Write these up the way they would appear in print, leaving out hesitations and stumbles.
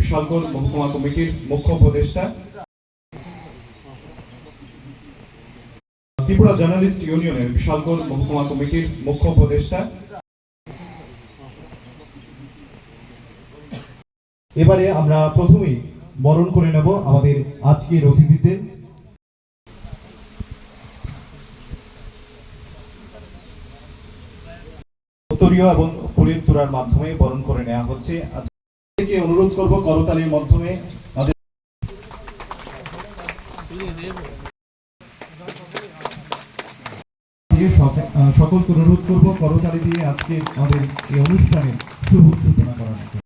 বিশালগড় মহকুমা কমিটির মুখ্য উপদেষ্টা, ত্রিপুরা জার্নালিস্ট ইউনিয়নের বিশালগড় মহকুমা কমিটির মুখ্য উপদেষ্টা। এবারে আমরা প্রথমেই বরণ করে নেব আমাদের আজকের অতিথিদের। উত্তরীয় এবং ফুলের তোড়ার মাধ্যমে বরণ করে নেওয়া হচ্ছে। আজকে অনুরোধ করব করতালির মাধ্যমে সকলকে অনুরোধ করব করতালি দিয়ে আজকে আমাদের এই অনুষ্ঠানে শুভ সূচনা করার জন্য।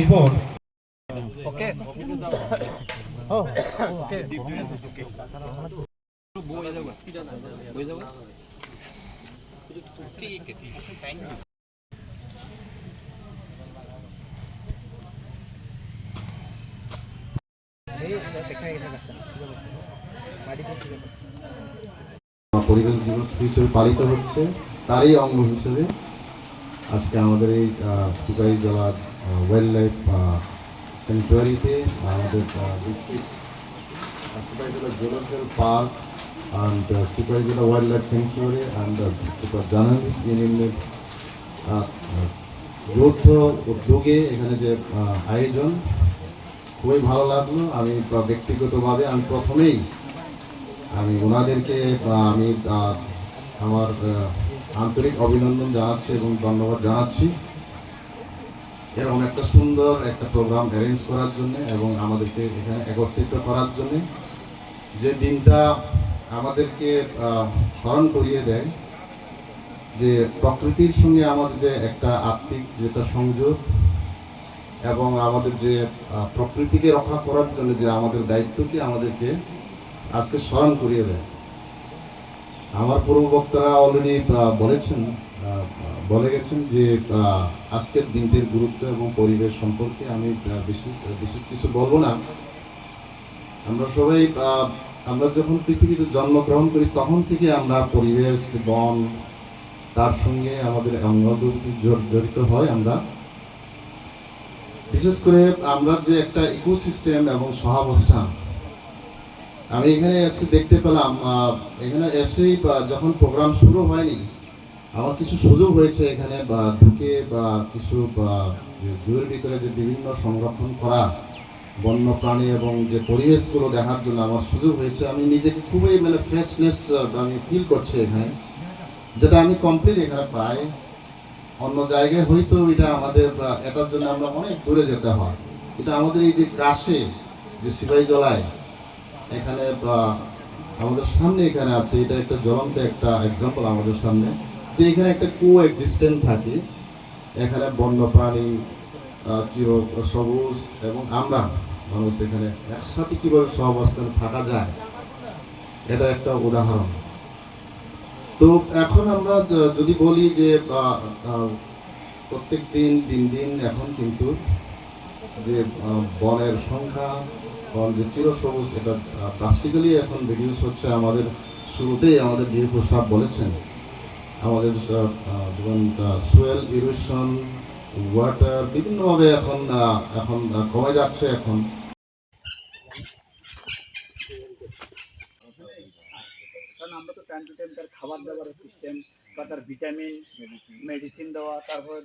এরপর ওকে ওকে পরিবেশ দিবস হিসেবে পালিত হচ্ছে, তারই অঙ্গ হিসেবে আজকে আমাদের এই সিপাহীজলা ওয়াইল্ড লাইফ স্যাংচুয়ারিতে আমাদের district Sepahijala zoological park and Sepahijala wildlife sanctuary and journalist ইউনিয়নের যৌথ উদ্যোগে এখানে যে আয়োজন, খুবই ভালো লাগলো। আমি ব্যক্তিগতভাবে প্রথমেই ওনাদেরকে আমি আমার আন্তরিক অভিনন্দন জানাচ্ছি এবং ধন্যবাদ জানাচ্ছি এরকম একটা সুন্দর একটা প্রোগ্রাম অ্যারেঞ্জ করার জন্য এবং আমাদেরকে এখানে একত্রিত করার জন্য। যে দিনটা আমাদেরকে স্মরণ করিয়ে দেয় যে প্রকৃতির সঙ্গে আমাদের যে একটা আত্মিক যেটা সংযোগ এবং আমাদের যে প্রকৃতিকে রক্ষা করার জন্য যে আমাদের দায়িত্বটি আমাদেরকে আজকে স্মরণ করিয়ে দেয়। আমার পূর্ববক্তারা অলরেডি বলে গেছেন যে আজকের দিনটির গুরুত্ব এবং পরিবেশ সম্পর্কে আমি বিশেষ কিছু বলবো না। আমরা সবাই আমরা যখন পৃথিবীতে জন্মগ্রহণ করি তখন থেকে আমরা পরিবেশ, বন, তার সঙ্গে আমাদের জড়িত হয়। আমরা বিশেষ করে আমরা যে একটা ইকোসিস্টেম এবং সহাবস্থান, আমি এখানে এসে দেখতে পেলাম, এখানে এসেই যখন প্রোগ্রাম শুরু হয়নি আমার কিছু সুযোগ হয়েছে এখানে ঢুকে কিছু জুয়ের ভিতরে যে বিভিন্ন সংরক্ষণ করা বন্য প্রাণী এবং যে পরিবেশগুলো দেখার জন্য আমার সুযোগ হয়েছে। আমি নিজেকে খুবই ফ্রেশনেস আমি ফিল করছি এখানে, যেটা আমি কমপ্লিট এখানে পাই। অন্য জায়গায় হয়তো এটা আমাদের এটার জন্য আমরা অনেক দূরে যেতে হয়। এটা আমাদের এই যে কাছে যে সিপাহীজলায় এখানে আমাদের সামনে এখানে আছে, এটা একটা জ্বলন্ত একটা এক্সাম্পল আমাদের সামনে, যে এখানে একটা কোএক্সিস্টেন্স থাকে। এখানে বন্য প্রাণী, চির সবুজ এবং আমরা মানুষ এখানে একসাথে কীভাবে সহাবস্থানে থাকা যায়, এটা একটা উদাহরণ। তো এখন আমরা যদি বলি যে প্রত্যেক দিন দিন এখন কিন্তু যে বনের সংখ্যা, বন যে চিরসবুজ, এটা প্রাকটিক্যালি এখন রিডিউস হচ্ছে। আমাদের শুরুতেই আমাদের ডিএফও সাহেব বলেছেন আমাদের যেমন সোয়েল ইরোশন, ওয়াটার বিভিন্নভাবে এখন কমে যাচ্ছে। এখন কারণ আমরা তো টাইম টু টাইম তার খাবার দাবারের সিস্টেম বা তার ভিটামিন মেডিসিন দেওয়া, তারপরে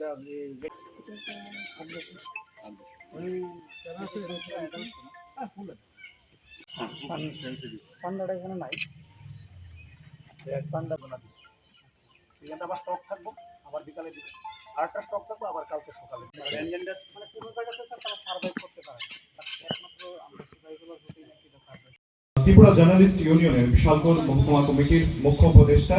পান্ডাটা এখানে নাই, পান্ডা এখানে আবার স্টক থাকবো, আবার বিকালে দিবে আরেকটা স্টক থাকবো, আবার কালকে সকালে মানে পুরো জায়গাতে স্যার তারা সার্ভাইভ করতে পারে। একমাত্র আমরা সিপাহীজলা যদি নাকি সার্ভাইভ। ত্রিপুরা জার্নালিস্ট ইউনিয়নের বিশালগড় মহকুমা কমিটির মুখ্য উপদেষ্টা।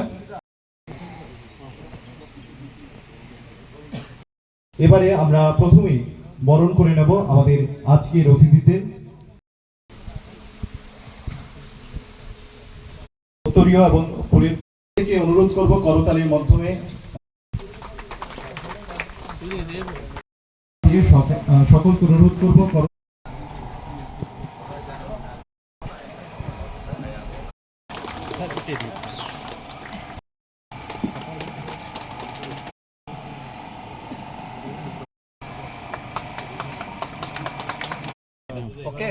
এবারে আমরা প্রথমেই বরণ করে নেব আমাদের আজকের অতিথিদের। উত্তরীয় এবং পুরীর থেকে অনুরোধ করব করতালির মাধ্যমে সকলকে অনুরোধ করব ওকে